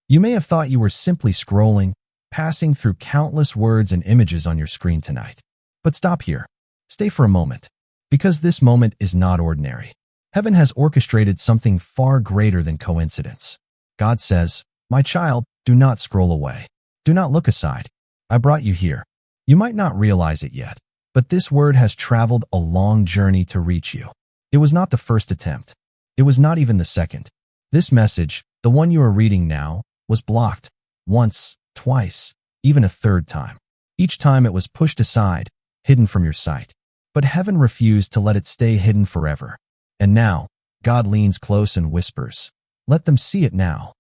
You may have thought you were simply scrolling, passing through countless words and images on your screen tonight. But stop here. Stay for a moment. Because this moment is not ordinary. Heaven has orchestrated something far greater than coincidence. God says, "My child, do not scroll away. Do not look aside. I brought you here." You might not realize it yet, but this word has traveled a long journey to reach you. It was not the first attempt. It was not even the second. This message, the one you are reading now, was blocked. Once, twice, even a third time. Each time it was pushed aside, hidden from your sight. But heaven refused to let it stay hidden forever. And now, God leans close and whispers, "Let them see it now."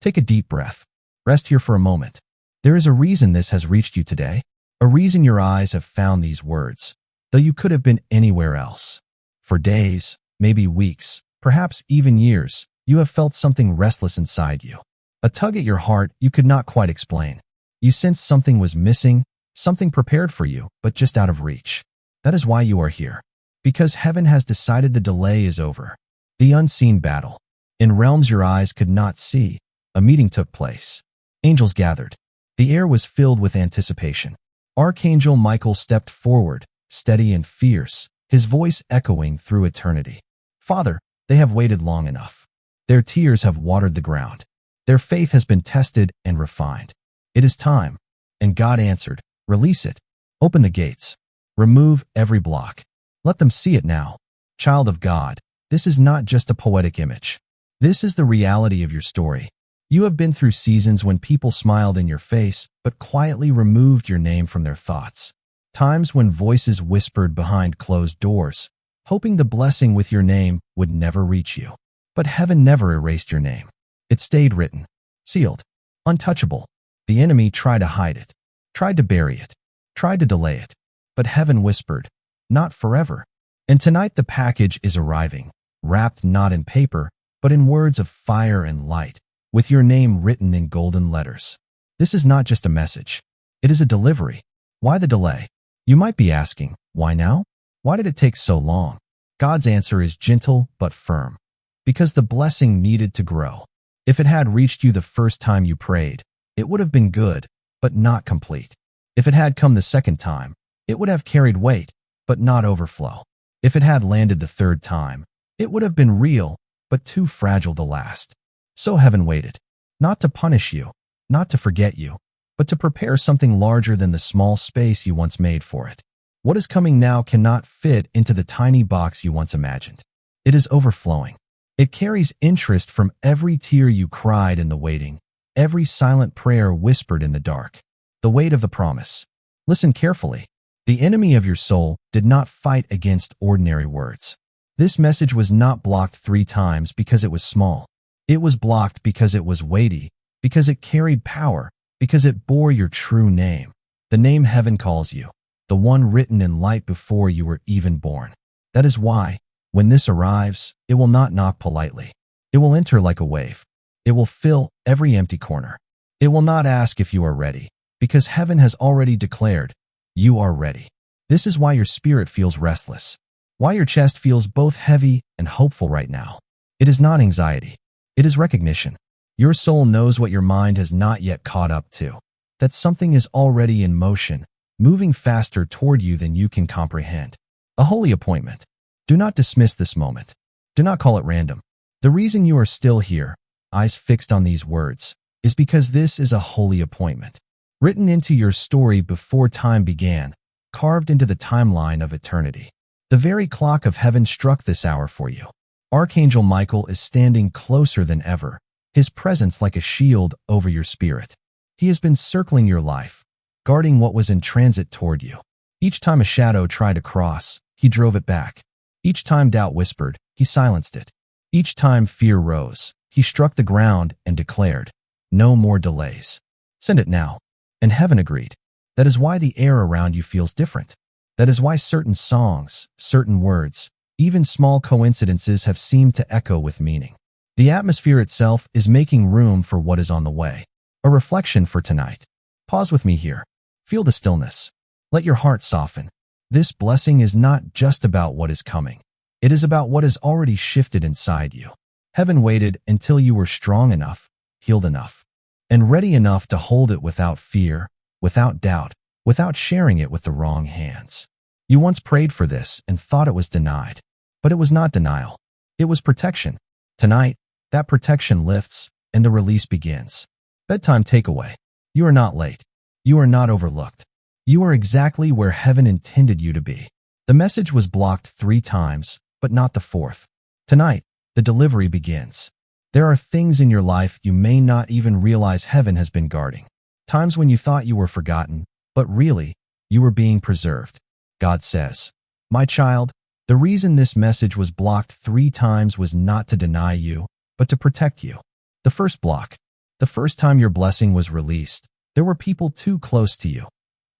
Take a deep breath. Rest here for a moment. There is a reason this has reached you today. A reason your eyes have found these words, though you could have been anywhere else. For days, maybe weeks, perhaps even years, you have felt something restless inside you. A tug at your heart you could not quite explain. You sensed something was missing, something prepared for you, but just out of reach. That is why you are here. Because heaven has decided the delay is over. The unseen battle. In realms your eyes could not see, a meeting took place. Angels gathered. The air was filled with anticipation. Archangel Michael stepped forward, steady and fierce, his voice echoing through eternity. "Father, they have waited long enough. Their tears have watered the ground. Their faith has been tested and refined. It is time." And God answered, "Release it. Open the gates. Remove every block. Let them see it now." Child of God, this is not just a poetic image. This is the reality of your story. You have been through seasons when people smiled in your face, but quietly removed your name from their thoughts. Times when voices whispered behind closed doors, hoping the blessing with your name would never reach you. But heaven never erased your name. It stayed written, sealed, untouchable. The enemy tried to hide it, tried to bury it, tried to delay it. But heaven whispered, "Not forever." And tonight the package is arriving, wrapped not in paper, but in words of fire and light, with your name written in golden letters. This is not just a message. It is a delivery. Why the delay? You might be asking, why now? Why did it take so long? God's answer is gentle but firm. Because the blessing needed to grow. If it had reached you the first time you prayed, it would have been good, but not complete. If it had come the second time, it would have carried weight, but not overflow. If it had landed the third time, it would have been real, but too fragile to last. So heaven waited, not to punish you, not to forget you, but to prepare something larger than the small space you once made for it. What is coming now cannot fit into the tiny box you once imagined. It is overflowing. It carries interest from every tear you cried in the waiting, every silent prayer whispered in the dark. The weight of the promise. Listen carefully. The enemy of your soul did not fight against ordinary words. This message was not blocked 3 times because it was small. It was blocked because it was weighty, because it carried power, because it bore your true name. The name heaven calls you, the one written in light before you were even born. That is why, when this arrives, it will not knock politely. It will enter like a wave. It will fill every empty corner. It will not ask if you are ready, because heaven has already declared, you are ready. This is why your spirit feels restless, why your chest feels both heavy and hopeful right now. It is not anxiety. It is recognition. Your soul knows what your mind has not yet caught up to, that something is already in motion, moving faster toward you than you can comprehend. A holy appointment. Do not dismiss this moment. Do not call it random. The reason you are still here, eyes fixed on these words, is because this is a holy appointment, written into your story before time began, carved into the timeline of eternity. The very clock of heaven struck this hour for you. Archangel Michael is standing closer than ever, his presence like a shield over your spirit. He has been circling your life, guarding what was in transit toward you. Each time a shadow tried to cross, he drove it back. Each time doubt whispered, he silenced it. Each time fear rose, he struck the ground and declared, "No more delays. Send it now." And heaven agreed. That is why the air around you feels different. That is why certain songs, certain words, even small coincidences have seemed to echo with meaning. The atmosphere itself is making room for what is on the way. A reflection for tonight. Pause with me here. Feel the stillness. Let your heart soften. This blessing is not just about what is coming. It is about what has already shifted inside you. Heaven waited until you were strong enough, healed enough, and ready enough to hold it without fear, without doubt, without sharing it with the wrong hands. You once prayed for this and thought it was denied, but it was not denial. It was protection. Tonight, that protection lifts and the release begins. Bedtime takeaway. You are not late. You are not overlooked. You are exactly where heaven intended you to be. The message was blocked 3 times, but not the 4th. Tonight, the delivery begins. There are things in your life you may not even realize heaven has been guarding. Times when you thought you were forgotten, but really, you were being preserved. God says, "My child, the reason this message was blocked 3 times was not to deny you, but to protect you." The first block. The first time your blessing was released, there were people too close to you.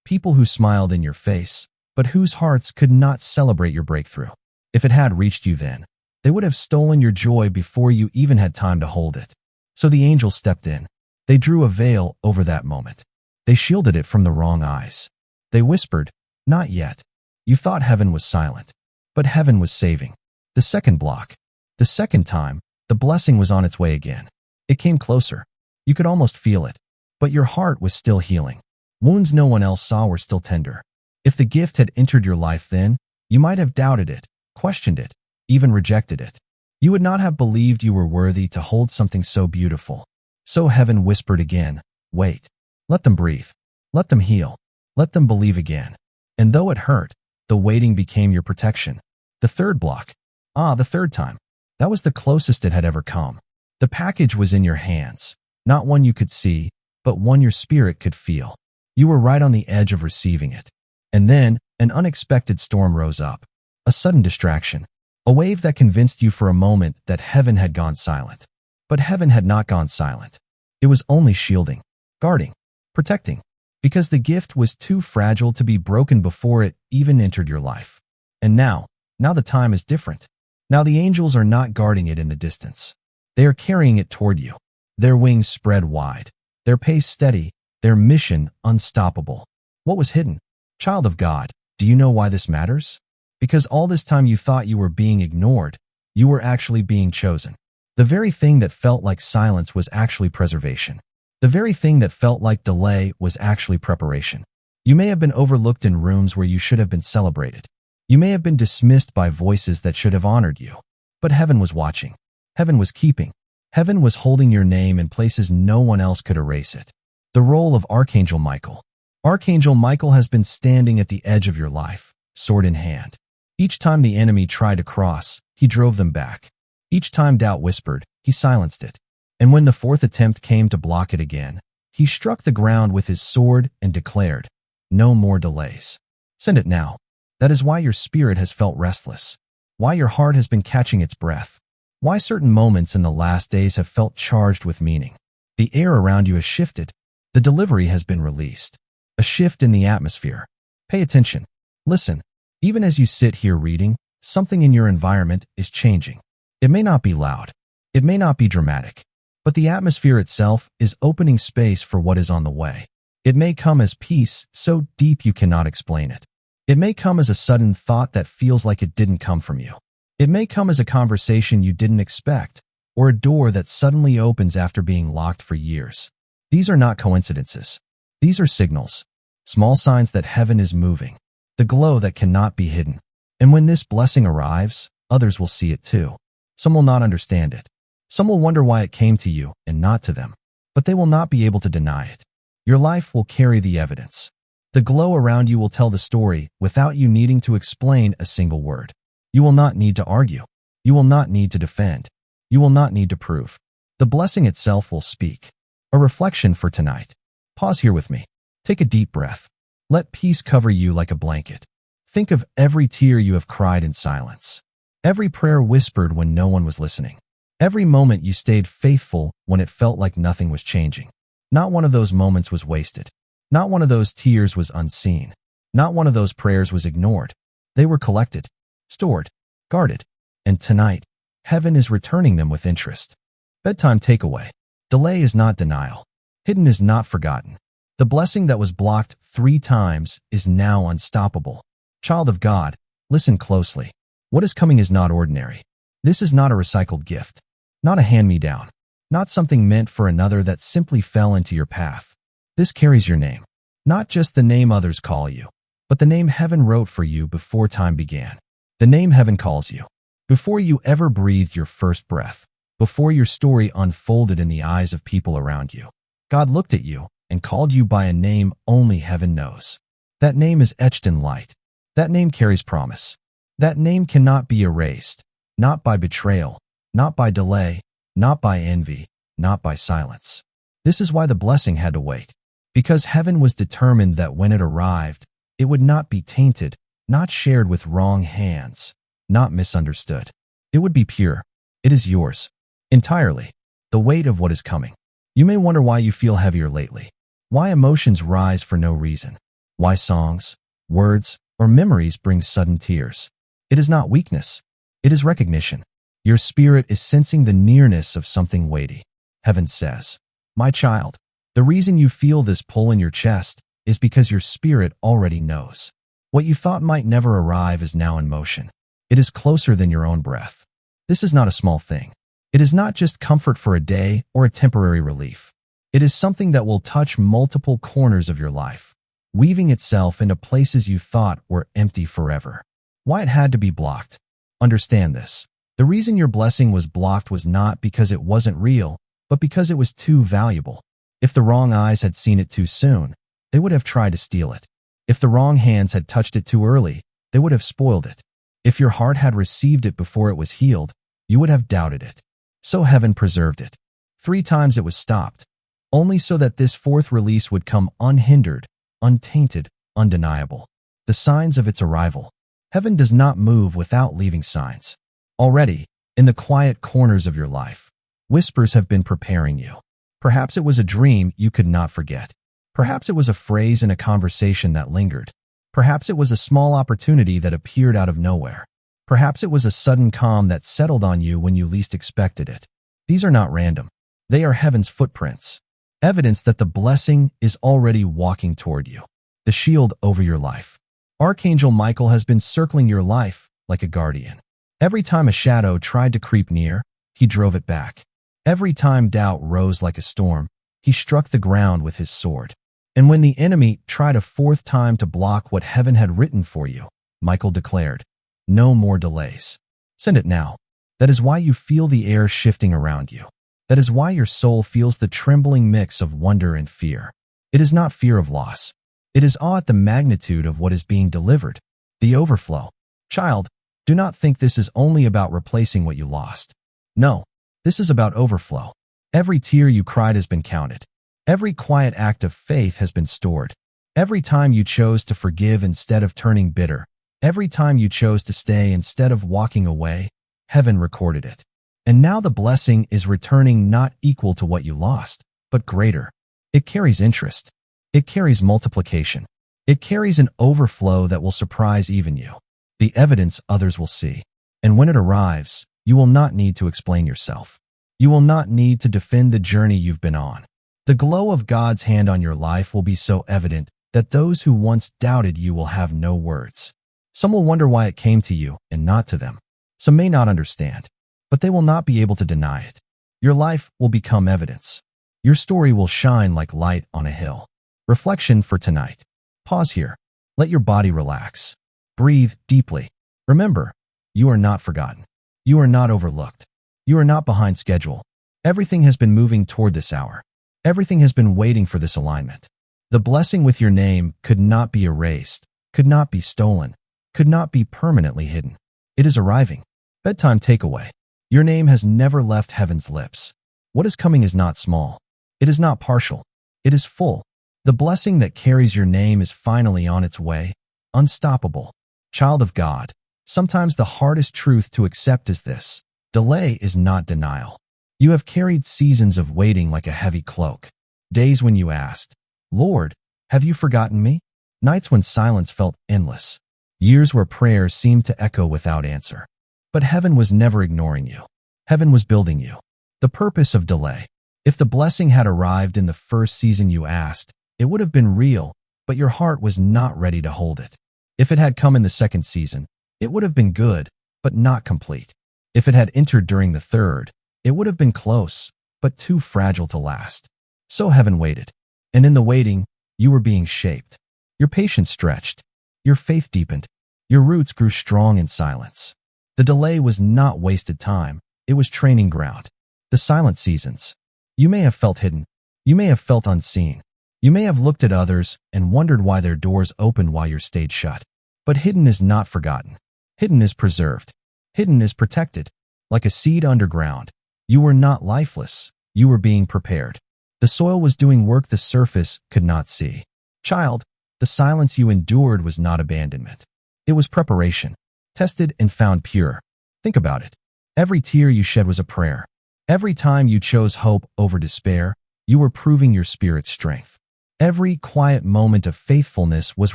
People who smiled in your face, but whose hearts could not celebrate your breakthrough. If it had reached you then, they would have stolen your joy before you even had time to hold it. So the angel stepped in. They drew a veil over that moment. They shielded it from the wrong eyes. They whispered, "Not yet." You thought heaven was silent, but heaven was saving. The second block. The second time, the blessing was on its way again. It came closer. You could almost feel it, but your heart was still healing. Wounds no one else saw were still tender. If the gift had entered your life then, you might have doubted it, questioned it, even rejected it. You would not have believed you were worthy to hold something so beautiful. So heaven whispered again, "Wait. Let them breathe. Let them heal. Let them believe again." And though it hurt, the waiting became your protection. The third block. The third time. That was the closest it had ever come. The package was in your hands, not one you could see, but one your spirit could feel. You were right on the edge of receiving it. And then, an unexpected storm rose up. A sudden distraction. A wave that convinced you for a moment that heaven had gone silent. But heaven had not gone silent. It was only shielding, guarding, protecting, because the gift was too fragile to be broken before it even entered your life. And now the time is different. Now the angels are not guarding it in the distance. They are carrying it toward you. Their wings spread wide, their pace steady, their mission unstoppable. What was hidden? Child of God, do you know why this matters? Because all this time you thought you were being ignored, you were actually being chosen. The very thing that felt like silence was actually preservation. The very thing that felt like delay was actually preparation. You may have been overlooked in rooms where you should have been celebrated. You may have been dismissed by voices that should have honored you. But heaven was watching. Heaven was keeping. Heaven was holding your name in places no one else could erase it. The role of Archangel Michael. Archangel Michael has been standing at the edge of your life, sword in hand. Each time the enemy tried to cross, he drove them back. Each time doubt whispered, he silenced it. And when the 4th attempt came to block it again, he struck the ground with his sword and declared, "No more delays. Send it now." That is why your spirit has felt restless, why your heart has been catching its breath, why certain moments in the last days have felt charged with meaning. The air around you has shifted. The delivery has been released. A shift in the atmosphere. Pay attention. Listen. Even as you sit here reading, something in your environment is changing. It may not be loud. It may not be dramatic. But the atmosphere itself is opening space for what is on the way. It may come as peace so deep you cannot explain it. It may come as a sudden thought that feels like it didn't come from you. It may come as a conversation you didn't expect, or a door that suddenly opens after being locked for years. These are not coincidences. These are signals. Small signs that heaven is moving. The glow that cannot be hidden. And when this blessing arrives, others will see it too. Some will not understand it. Some will wonder why it came to you and not to them. But they will not be able to deny it. Your life will carry the evidence. The glow around you will tell the story without you needing to explain a single word. You will not need to argue. You will not need to defend. You will not need to prove. The blessing itself will speak. A reflection for tonight. Pause here with me. Take a deep breath. Let peace cover you like a blanket. Think of every tear you have cried in silence. Every prayer whispered when no one was listening. Every moment you stayed faithful when it felt like nothing was changing. Not one of those moments was wasted. Not one of those tears was unseen. Not one of those prayers was ignored. They were collected, stored, guarded. And tonight, heaven is returning them with interest. Bedtime takeaway. Delay is not denial. Hidden is not forgotten. The blessing that was blocked 3 times is now unstoppable. Child of God, listen closely. What is coming is not ordinary. This is not a recycled gift, not a hand-me-down. not something meant for another that simply fell into your path. This carries your name, not just the name others call you, but the name heaven wrote for you before time began. The name heaven calls you. Before you ever breathed your first breath, before your story unfolded in the eyes of people around you, God looked at you and called you by a name only heaven knows. That name is etched in light. That name carries promise. That name cannot be erased, not by betrayal, not by delay, not by envy, not by silence. This is why the blessing had to wait, because heaven was determined that when it arrived, it would not be tainted, not shared with wrong hands, not misunderstood. It would be pure. It is yours. Entirely. The weight of what is coming. You may wonder why you feel heavier lately. Why emotions rise for no reason. Why songs, words, or memories bring sudden tears. It is not weakness. It is recognition. Your spirit is sensing the nearness of something weighty. Heaven says, "My child, the reason you feel this pull in your chest is because your spirit already knows. What you thought might never arrive is now in motion. It is closer than your own breath." This is not a small thing. It is not just comfort for a day or a temporary relief. It is something that will touch multiple corners of your life, weaving itself into places you thought were empty forever. Why it had to be blocked? Understand this. The reason your blessing was blocked was not because it wasn't real, but because it was too valuable. If the wrong eyes had seen it too soon, they would have tried to steal it. If the wrong hands had touched it too early, they would have spoiled it. If your heart had received it before it was healed, you would have doubted it. So heaven preserved it. 3 times it was stopped, only so that this 4th release would come unhindered, untainted, undeniable. The signs of its arrival. Heaven does not move without leaving signs. Already, in the quiet corners of your life, whispers have been preparing you. Perhaps it was a dream you could not forget. Perhaps it was a phrase in a conversation that lingered. Perhaps it was a small opportunity that appeared out of nowhere. Perhaps it was a sudden calm that settled on you when you least expected it. These are not random. They are heaven's footprints. Evidence that the blessing is already walking toward you. The shield over your life. Archangel Michael has been circling your life like a guardian. Every time a shadow tried to creep near, he drove it back. Every time doubt rose like a storm, he struck the ground with his sword. And when the enemy tried a 4th time to block what heaven had written for you, Michael declared, "No more delays. Send it now." That is why you feel the air shifting around you. That is why your soul feels the trembling mix of wonder and fear. It is not fear of loss. It is awe at the magnitude of what is being delivered, the overflow. Child, do not think this is only about replacing what you lost. No, this is about overflow. Every tear you cried has been counted. Every quiet act of faith has been stored. Every time you chose to forgive instead of turning bitter, every time you chose to stay instead of walking away, heaven recorded it. And now the blessing is returning, not equal to what you lost, but greater. It carries interest. It carries multiplication. It carries an overflow that will surprise even you. The evidence others will see. And when it arrives, you will not need to explain yourself. You will not need to defend the journey you've been on. The glow of God's hand on your life will be so evident that those who once doubted you will have no words. Some will wonder why it came to you and not to them. Some may not understand, but they will not be able to deny it. Your life will become evidence. Your story will shine like light on a hill. Reflection for tonight. Pause here. Let your body relax. Breathe deeply. Remember, you are not forgotten. You are not overlooked. You are not behind schedule. Everything has been moving toward this hour. Everything has been waiting for this alignment. The blessing with your name could not be erased, could not be stolen, could not be permanently hidden. It is arriving. Bedtime takeaway. Your name has never left heaven's lips. What is coming is not small. It is not partial. It is full. The blessing that carries your name is finally on its way, unstoppable. Child of God, sometimes the hardest truth to accept is this: delay is not denial. You have carried seasons of waiting like a heavy cloak. Days when you asked, "Lord, have you forgotten me?" Nights when silence felt endless. Years where prayers seemed to echo without answer. But heaven was never ignoring you. Heaven was building you. The purpose of delay. If the blessing had arrived in the first season you asked, it would have been real, but your heart was not ready to hold it. If it had come in the second season, it would have been good, but not complete. If it had entered during the third, it would have been close, but too fragile to last. So heaven waited. And in the waiting, you were being shaped. Your patience stretched. Your faith deepened. Your roots grew strong in silence. The delay was not wasted time. It was training ground. The silent seasons. You may have felt hidden. You may have felt unseen. You may have looked at others and wondered why their doors opened while your stayed shut. But hidden is not forgotten. Hidden is preserved. Hidden is protected. Like a seed underground. You were not lifeless. You were being prepared. The soil was doing work the surface could not see. Child, the silence you endured was not abandonment. It was preparation. Tested and found pure. Think about it. Every tear you shed was a prayer. Every time you chose hope over despair, you were proving your spirit's strength. Every quiet moment of faithfulness was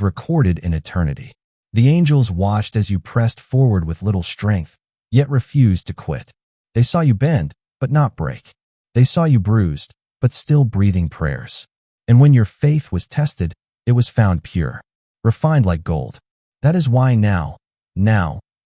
recorded in eternity. The angels watched as you pressed forward with little strength, yet refused to quit. They saw you bend, but not break. They saw you bruised, but still breathing prayers. And when your faith was tested, it was found pure, refined like gold. That is why now,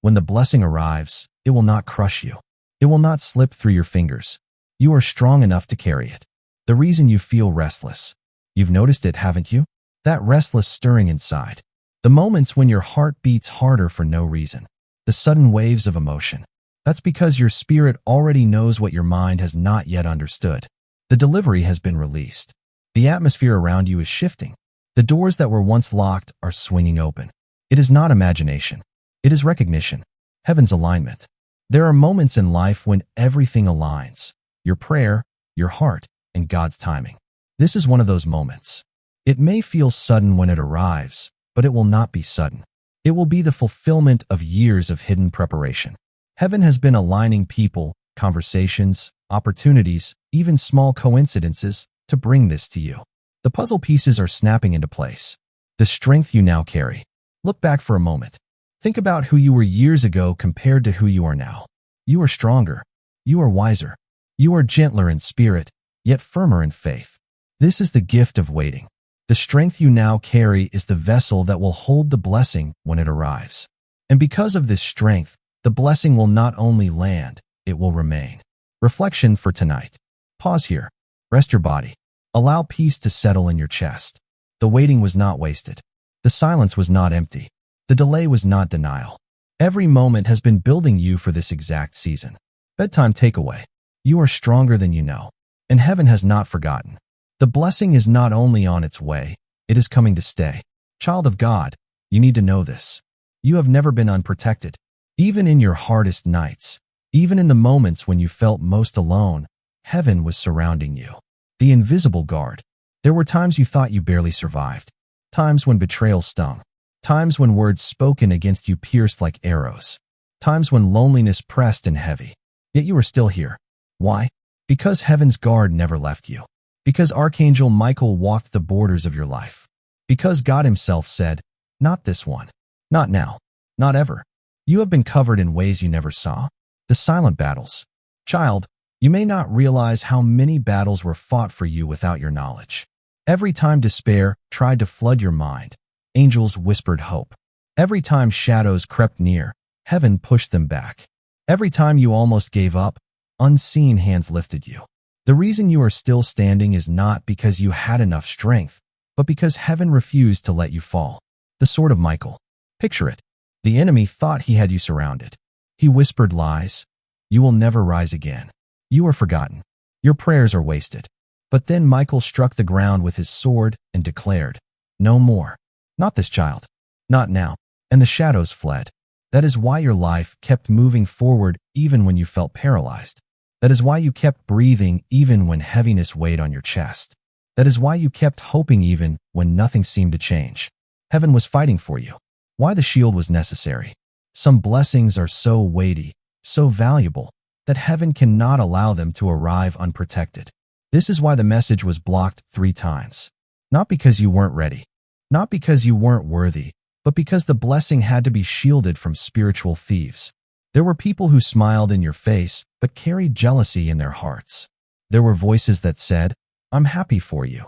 when the blessing arrives, it will not crush you. It will not slip through your fingers. You are strong enough to carry it. The reason you feel restless. You've noticed it, haven't you? That restless stirring inside. The moments when your heart beats harder for no reason. The sudden waves of emotion. That's because your spirit already knows what your mind has not yet understood. The delivery has been released. The atmosphere around you is shifting. The doors that were once locked are swinging open. It is not imagination. It is recognition. Heaven's alignment. There are moments in life when everything aligns. Your prayer, your heart, and God's timing. This is one of those moments. It may feel sudden when it arrives, but it will not be sudden. It will be the fulfillment of years of hidden preparation. Heaven has been aligning people, conversations, opportunities, even small coincidences to bring this to you. The puzzle pieces are snapping into place. The strength you now carry. Look back for a moment. Think about who you were years ago compared to who you are now. You are stronger. You are wiser. You are gentler in spirit, yet firmer in faith. This is the gift of waiting. The strength you now carry is the vessel that will hold the blessing when it arrives. And because of this strength, the blessing will not only land, it will remain. Reflection for tonight. Pause here. Rest your body. Allow peace to settle in your chest. The waiting was not wasted. The silence was not empty. The delay was not denial. Every moment has been building you for this exact season. Bedtime takeaway. You are stronger than you know. And heaven has not forgotten. The blessing is not only on its way, it is coming to stay. Child of God, you need to know this. You have never been unprotected. Even in your hardest nights, even in the moments when you felt most alone, heaven was surrounding you. The invisible guard. There were times you thought you barely survived. Times when betrayal stung. Times when words spoken against you pierced like arrows. Times when loneliness pressed in heavy. Yet you were still here. Why? Because heaven's guard never left you. Because Archangel Michael walked the borders of your life. Because God himself said, not this one. Not now. Not ever. You have been covered in ways you never saw. The silent battles. Child, you may not realize how many battles were fought for you without your knowledge. Every time despair tried to flood your mind, angels whispered hope. Every time shadows crept near, heaven pushed them back. Every time you almost gave up, unseen hands lifted you. The reason you are still standing is not because you had enough strength, but because heaven refused to let you fall. The sword of Michael. Picture it. The enemy thought he had you surrounded. He whispered lies. You will never rise again. You are forgotten. Your prayers are wasted. But then Michael struck the ground with his sword and declared, no more. Not this child. Not now. And the shadows fled. That is why your life kept moving forward even when you felt paralyzed. That is why you kept breathing even when heaviness weighed on your chest. That is why you kept hoping even when nothing seemed to change. Heaven was fighting for you. Why the shield was necessary. Some blessings are so weighty, so valuable, that heaven cannot allow them to arrive unprotected. This is why the message was blocked 3 times. Not because you weren't ready. Not because you weren't worthy, but because the blessing had to be shielded from spiritual thieves. There were people who smiled in your face, but carried jealousy in their hearts. There were voices that said, I'm happy for you,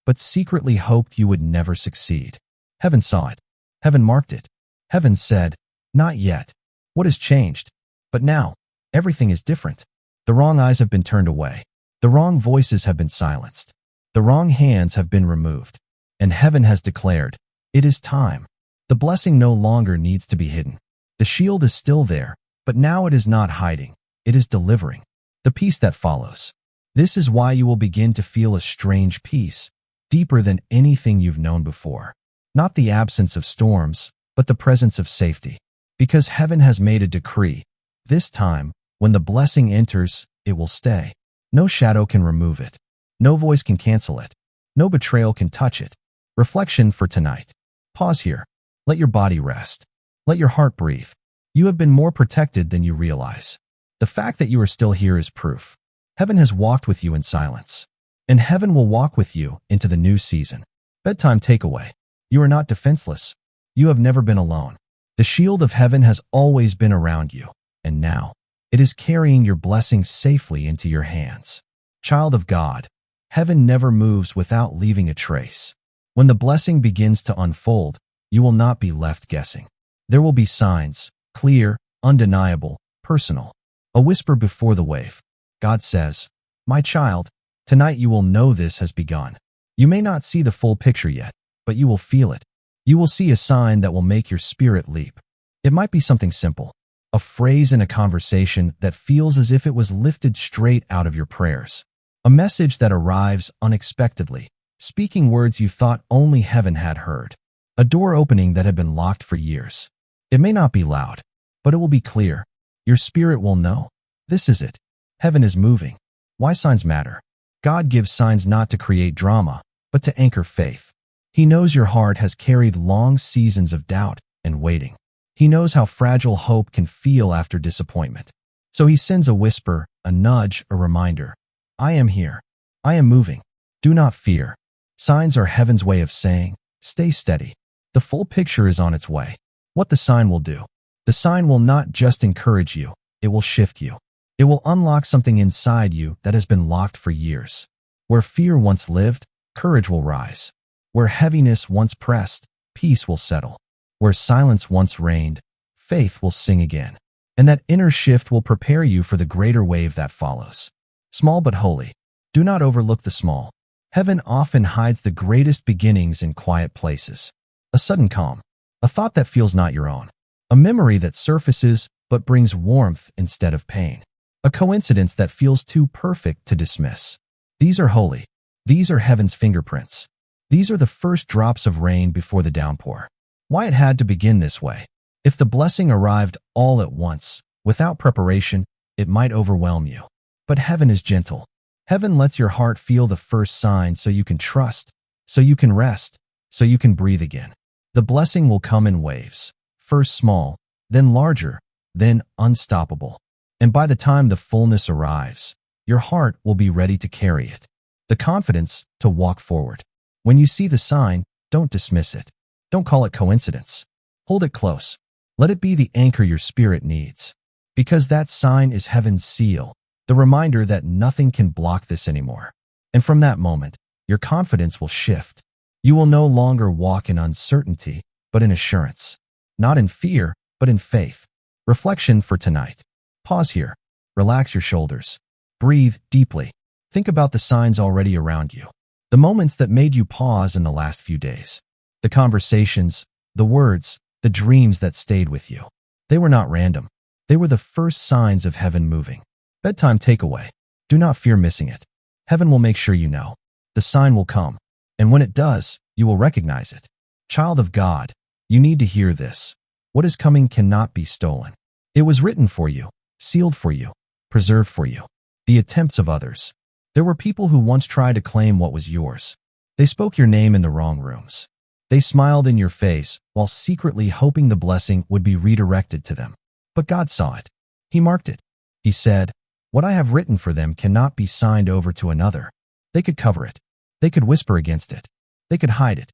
but secretly hoped you would never succeed. Heaven saw it. Heaven marked it. Heaven said, not yet. What has changed? But now, everything is different. The wrong eyes have been turned away. The wrong voices have been silenced. The wrong hands have been removed. And heaven has declared, it is time. The blessing no longer needs to be hidden. The shield is still there, but now it is not hiding. It is delivering. The peace that follows. This is why you will begin to feel a strange peace, deeper than anything you've known before. Not the absence of storms, but the presence of safety. Because heaven has made a decree. This time, when the blessing enters, it will stay. No shadow can remove it. No voice can cancel it. No betrayal can touch it. Reflection for tonight. Pause here. Let your body rest. Let your heart breathe. You have been more protected than you realize. The fact that you are still here is proof. Heaven has walked with you in silence. And heaven will walk with you into the new season. Bedtime takeaway. You are not defenseless. You have never been alone. The shield of heaven has always been around you, and now it is carrying your blessings safely into your hands. Child of God, heaven never moves without leaving a trace. When the blessing begins to unfold, you will not be left guessing. There will be signs, clear, undeniable, personal. A whisper before the wave. God says, my child, tonight you will know this has begun. You may not see the full picture yet, but you will feel it. You will see a sign that will make your spirit leap. It might be something simple, a phrase in a conversation that feels as if it was lifted straight out of your prayers, a message that arrives unexpectedly, speaking words you thought only heaven had heard, a door opening that had been locked for years. It may not be loud, but it will be clear. Your spirit will know. This is it. Heaven is moving. Why signs matter? God gives signs not to create drama, but to anchor faith. He knows your heart has carried long seasons of doubt and waiting. He knows how fragile hope can feel after disappointment. So he sends a whisper, a nudge, a reminder. I am here. I am moving. Do not fear. Signs are heaven's way of saying, stay steady. The full picture is on its way. What the sign will do. The sign will not just encourage you, it will shift you. It will unlock something inside you that has been locked for years. Where fear once lived, courage will rise. Where heaviness once pressed, peace will settle. Where silence once reigned, faith will sing again. And that inner shift will prepare you for the greater wave that follows. Small but holy. Do not overlook the small. Heaven often hides the greatest beginnings in quiet places. A sudden calm. A thought that feels not your own. A memory that surfaces but brings warmth instead of pain. A coincidence that feels too perfect to dismiss. These are holy. These are heaven's fingerprints. These are the first drops of rain before the downpour. Why it had to begin this way. If the blessing arrived all at once, without preparation, it might overwhelm you. But heaven is gentle. Heaven lets your heart feel the first sign so you can trust, so you can rest, so you can breathe again. The blessing will come in waves, first small, then larger, then unstoppable. And by the time the fullness arrives, your heart will be ready to carry it. The confidence to walk forward. When you see the sign, don't dismiss it. Don't call it coincidence. Hold it close. Let it be the anchor your spirit needs. Because that sign is heaven's seal, the reminder that nothing can block this anymore. And from that moment, your confidence will shift. You will no longer walk in uncertainty, but in assurance. Not in fear, but in faith. Reflection for tonight. Pause here. Relax your shoulders. Breathe deeply. Think about the signs already around you. The moments that made you pause in the last few days. The conversations, the words, the dreams that stayed with you. They were not random. They were the first signs of heaven moving. Bedtime takeaway. Do not fear missing it. Heaven will make sure you know. The sign will come. And when it does, you will recognize it. Child of God, you need to hear this. What is coming cannot be stolen. It was written for you, sealed for you, preserved for you. The attempts of others. There were people who once tried to claim what was yours. They spoke your name in the wrong rooms. They smiled in your face while secretly hoping the blessing would be redirected to them. But God saw it. He marked it. He said, what I have written for them cannot be signed over to another. They could cover it. They could whisper against it. They could hide it.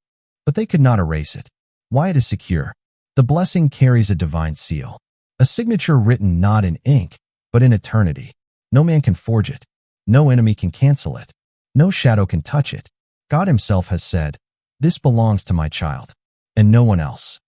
But they could not erase it. Why it is secure. The blessing carries a divine seal. A signature written not in ink, but in eternity. No man can forge it. No enemy can cancel it. No shadow can touch it. God himself has said, this belongs to my child, and no one else.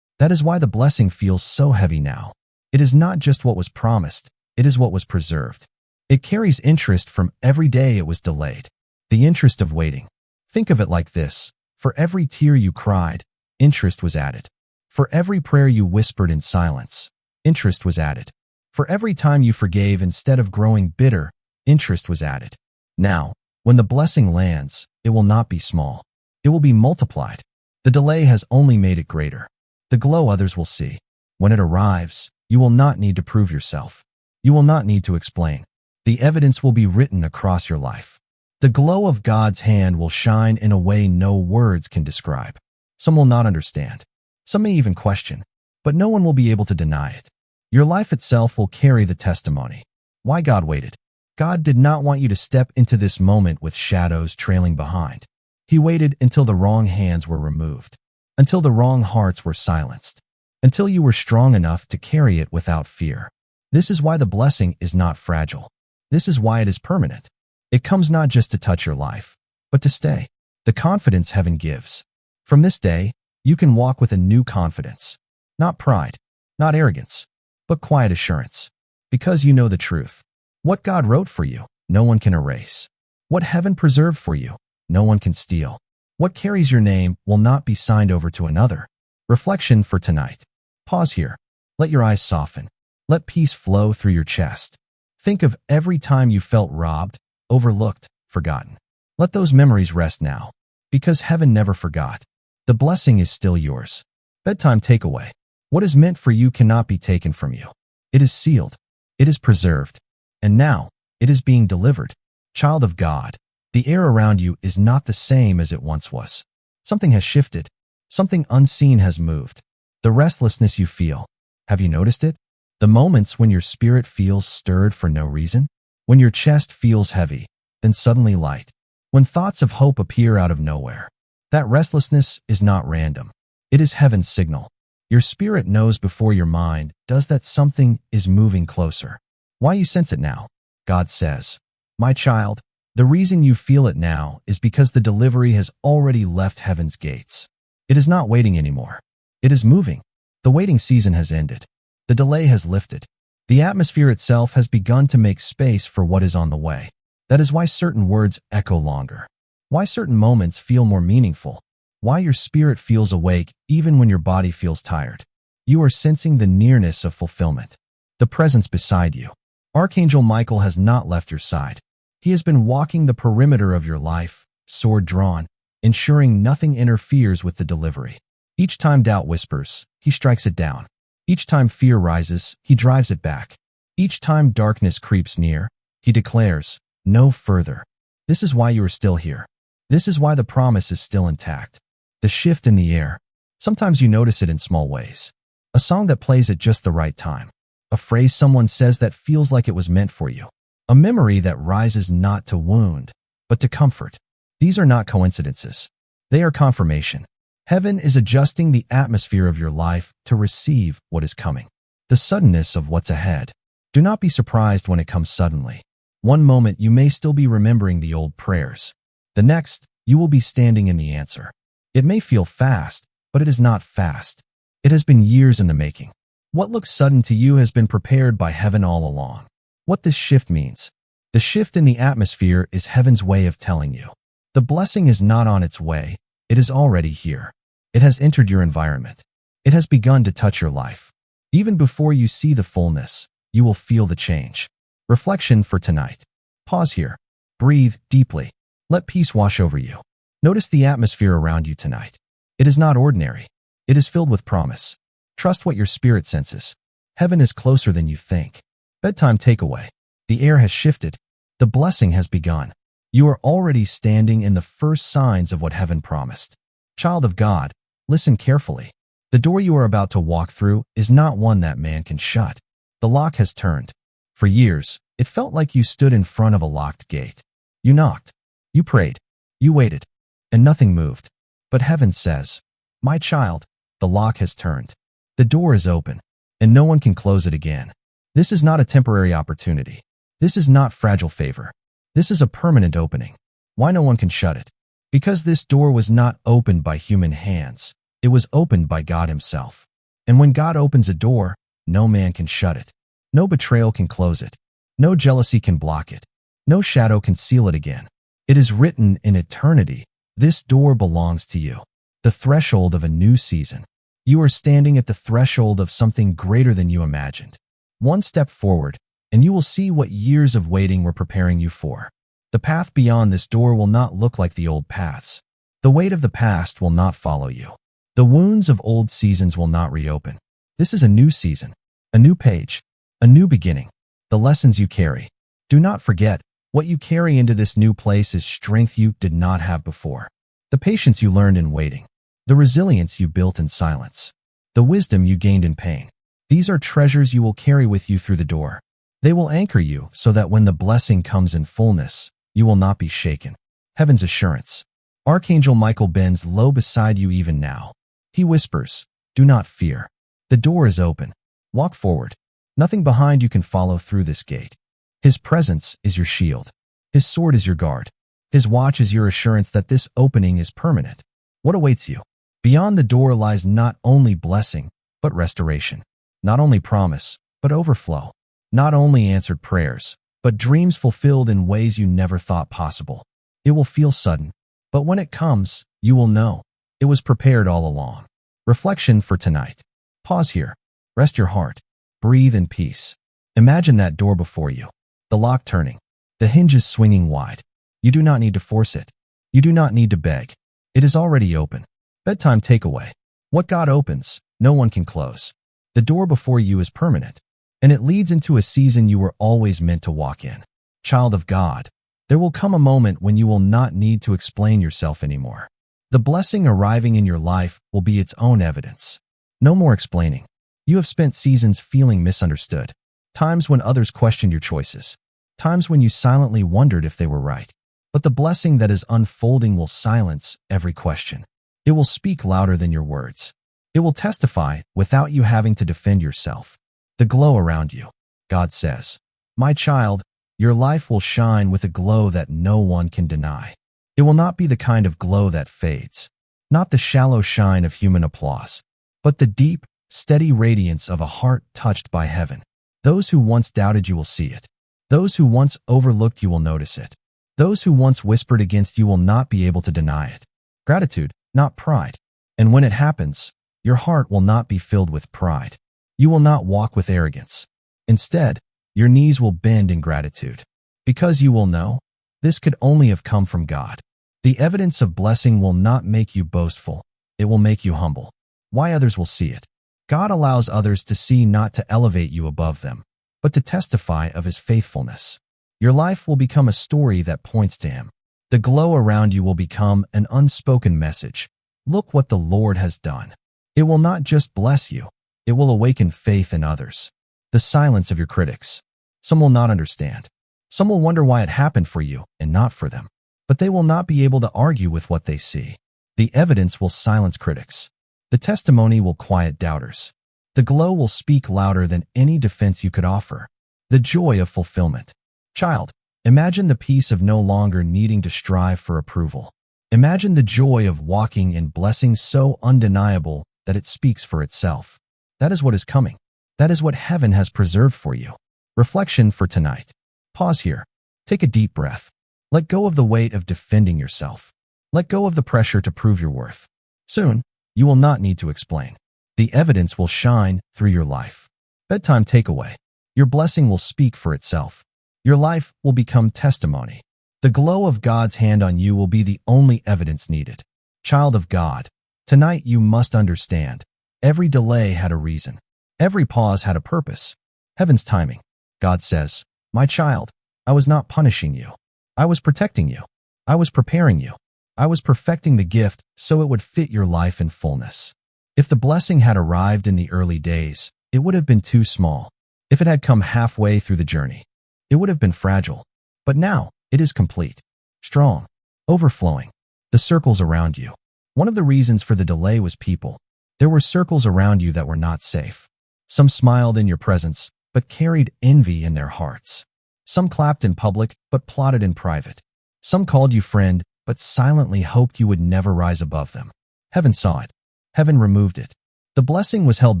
That is why the blessing feels so heavy now. It is not just what was promised, it is what was preserved. It carries interest from every day it was delayed. The interest of waiting. Think of it like this. For every tear you cried, interest was added. For every prayer you whispered in silence, interest was added. For every time you forgave instead of growing bitter, interest was added. Now, when the blessing lands, it will not be small. It will be multiplied. The delay has only made it greater. The glow others will see. When it arrives, you will not need to prove yourself. You will not need to explain. The evidence will be written across your life. The glow of God's hand will shine in a way no words can describe. Some will not understand. Some may even question, but no one will be able to deny it. Your life itself will carry the testimony. Why God waited? God did not want you to step into this moment with shadows trailing behind. He waited until the wrong hands were removed, until the wrong hearts were silenced, until you were strong enough to carry it without fear. This is why the blessing is not fragile. This is why it is permanent. It comes not just to touch your life, but to stay. The confidence heaven gives. From this day, you can walk with a new confidence. Not pride, not arrogance, but quiet assurance. Because you know the truth. What God wrote for you, no one can erase. What heaven preserved for you, no one can steal. What carries your name will not be signed over to another. Reflection for tonight. Pause here. Let your eyes soften. Let peace flow through your chest. Think of every time you felt robbed, overlooked, forgotten. Let those memories rest now, because heaven never forgot. The blessing is still yours. Bedtime takeaway. What is meant for you cannot be taken from you. It is sealed. It is preserved. And now, it is being delivered. Child of God, the air around you is not the same as it once was. Something has shifted. Something unseen has moved. The restlessness you feel, have you noticed it? The moments when your spirit feels stirred for no reason? When your chest feels heavy, then suddenly light. When thoughts of hope appear out of nowhere. That restlessness is not random. It is heaven's signal. Your spirit knows before your mind does that something is moving closer. Why you sense it now? God says, my child, the reason you feel it now is because the delivery has already left heaven's gates. It is not waiting anymore. It is moving. The waiting season has ended. The delay has lifted. The atmosphere itself has begun to make space for what is on the way. That is why certain words echo longer. Why certain moments feel more meaningful. Why your spirit feels awake even when your body feels tired. You are sensing the nearness of fulfillment. The presence beside you. Archangel Michael has not left your side. He has been walking the perimeter of your life, sword drawn, ensuring nothing interferes with the delivery. Each time doubt whispers, he strikes it down. Each time fear rises, he drives it back. Each time darkness creeps near, he declares, no further. This is why you are still here. This is why the promise is still intact. The shift in the air. Sometimes you notice it in small ways. A song that plays at just the right time. A phrase someone says that feels like it was meant for you. A memory that rises not to wound, but to comfort. These are not coincidences. They are confirmation. Heaven is adjusting the atmosphere of your life to receive what is coming. The suddenness of what's ahead. Do not be surprised when it comes suddenly. One moment you may still be remembering the old prayers. The next, you will be standing in the answer. It may feel fast, but it is not fast. It has been years in the making. What looks sudden to you has been prepared by heaven all along. What this shift means. The shift in the atmosphere is heaven's way of telling you. The blessing is not on its way. It is already here. It has entered your environment. It has begun to touch your life. Even before you see the fullness, you will feel the change. Reflection for tonight. Pause here. Breathe deeply. Let peace wash over you. Notice the atmosphere around you tonight. It is not ordinary. It is filled with promise. Trust what your spirit senses. Heaven is closer than you think. Bedtime takeaway. The air has shifted. The blessing has begun. You are already standing in the first signs of what heaven promised. Child of God, listen carefully. The door you are about to walk through is not one that man can shut. The lock has turned. For years, it felt like you stood in front of a locked gate. You knocked. You prayed. You waited. And nothing moved. But heaven says, my child, the lock has turned. The door is open, and no one can close it again. This is not a temporary opportunity. This is not fragile favor. This is a permanent opening. Why no one can shut it? Because this door was not opened by human hands. It was opened by God himself. And when God opens a door, no man can shut it. No betrayal can close it. No jealousy can block it. No shadow can seal it again. It is written in eternity. This door belongs to you. The threshold of a new season. You are standing at the threshold of something greater than you imagined. One step forward, and you will see what years of waiting were preparing you for. The path beyond this door will not look like the old paths. The weight of the past will not follow you. The wounds of old seasons will not reopen. This is a new season, a new page, a new beginning. The lessons you carry. Do not forget, what you carry into this new place is strength you did not have before. The patience you learned in waiting. The resilience you built in silence. The wisdom you gained in pain. These are treasures you will carry with you through the door. They will anchor you so that when the blessing comes in fullness, you will not be shaken. Heaven's assurance. Archangel Michael bends low beside you even now. He whispers, do not fear. The door is open. Walk forward. Nothing behind you can follow through this gate. His presence is your shield. His sword is your guard. His watch is your assurance that this opening is permanent. What awaits you? Beyond the door lies not only blessing, but restoration. Not only promise, but overflow. Not only answered prayers, but dreams fulfilled in ways you never thought possible. It will feel sudden, but when it comes, you will know. It was prepared all along. Reflection for tonight. Pause here. Rest your heart. Breathe in peace. Imagine that door before you. The lock turning. The hinges swinging wide. You do not need to force it. You do not need to beg. It is already open. Bedtime takeaway. What God opens, no one can close. The door before you is permanent, and it leads into a season you were always meant to walk in. Child of God, there will come a moment when you will not need to explain yourself anymore. The blessing arriving in your life will be its own evidence. No more explaining. You have spent seasons feeling misunderstood. Times when others questioned your choices. Times when you silently wondered if they were right. But the blessing that is unfolding will silence every question. It will speak louder than your words. It will testify without you having to defend yourself. The glow around you. God says, my child, your life will shine with a glow that no one can deny. It will not be the kind of glow that fades. Not the shallow shine of human applause, but the deep, steady radiance of a heart touched by heaven. Those who once doubted you will see it. Those who once overlooked you will notice it. Those who once whispered against you will not be able to deny it. Gratitude, not pride. And when it happens, your heart will not be filled with pride. You will not walk with arrogance. Instead, your knees will bend in gratitude. Because you will know, this could only have come from God. The evidence of blessing will not make you boastful. It will make you humble. Why others will see it. God allows others to see, not to elevate you above them, but to testify of his faithfulness. Your life will become a story that points to him. The glow around you will become an unspoken message. Look what the Lord has done. It will not just bless you. It will awaken faith in others. The silence of your critics. Some will not understand. Some will wonder why it happened for you and not for them. But they will not be able to argue with what they see. The evidence will silence critics. The testimony will quiet doubters. The glow will speak louder than any defense you could offer. The joy of fulfillment. Child, imagine the peace of no longer needing to strive for approval. Imagine the joy of walking in blessings so undeniable that it speaks for itself. That is what is coming. That is what heaven has preserved for you. Reflection for tonight. Pause here. Take a deep breath. Let go of the weight of defending yourself. Let go of the pressure to prove your worth. Soon, you will not need to explain. The evidence will shine through your life. Bedtime takeaway. Your blessing will speak for itself. Your life will become testimony. The glow of God's hand on you will be the only evidence needed. Child of God, tonight you must understand. Every delay had a reason. Every pause had a purpose. Heaven's timing. God says, my child, I was not punishing you. I was protecting you. I was preparing you. I was perfecting the gift so it would fit your life in fullness. If the blessing had arrived in the early days, it would have been too small. If it had come halfway through the journey, it would have been fragile. But now, it is complete, strong, overflowing. The circles around you. One of the reasons for the delay was people. There were circles around you that were not safe. Some smiled in your presence, but carried envy in their hearts. Some clapped in public, but plotted in private. Some called you friend, but silently hoped you would never rise above them. Heaven saw it. Heaven removed it. The blessing was held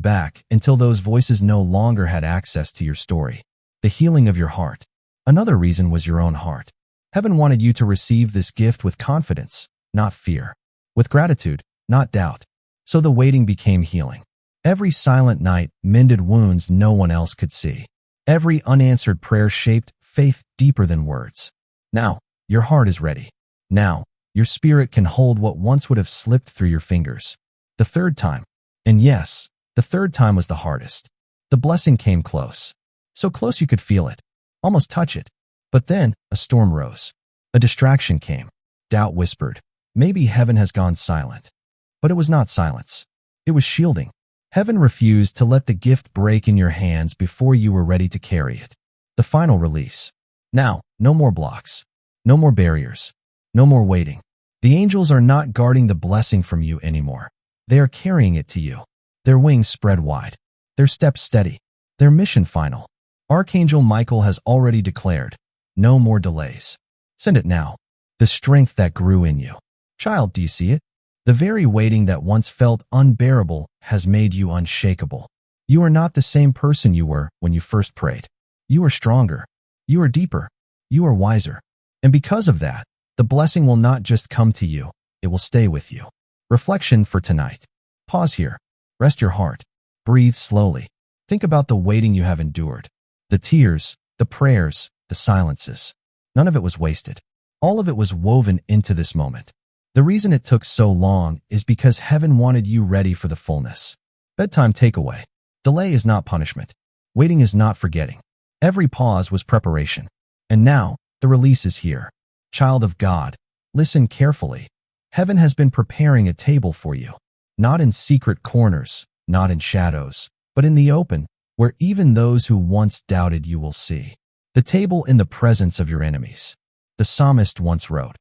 back until those voices no longer had access to your story. the healing of your heart. Another reason was your own heart. Heaven wanted you to receive this gift with confidence, not fear, with gratitude, not doubt. So the waiting became healing. Every silent night mended wounds no one else could see. Every unanswered prayer shaped faith deeper than words. Now, your heart is ready. Now, your spirit can hold what once would have slipped through your fingers. The third time, and yes, the third time was the hardest. The blessing came close. So close you could feel it, almost touch it. But then, a storm rose. A distraction came. Doubt whispered, maybe heaven has gone silent. But it was not silence. It was shielding. Heaven refused to let the gift break in your hands before you were ready to carry it. The final release. Now, no more blocks. No more barriers. No more waiting. The angels are not guarding the blessing from you anymore. They are carrying it to you. Their wings spread wide. Their steps steady. Their mission final. Archangel Michael has already declared, no more delays. Send it now. The strength that grew in you. Child, do you see it? The very waiting that once felt unbearable has made you unshakable. You are not the same person you were when you first prayed. You are stronger. You are deeper. You are wiser. And because of that, the blessing will not just come to you, it will stay with you. Reflection for tonight. Pause here. Rest your heart. Breathe slowly. Think about the waiting you have endured. The tears, the prayers, the silences. None of it was wasted. All of it was woven into this moment. The reason it took so long is because heaven wanted you ready for the fullness. Bedtime takeaway. Delay is not punishment. Waiting is not forgetting. Every pause was preparation. And now, the release is here. Child of God, listen carefully. Heaven has been preparing a table for you. Not in secret corners, not in shadows, but in the open, where even those who once doubted you will see. The table in the presence of your enemies. The psalmist once wrote,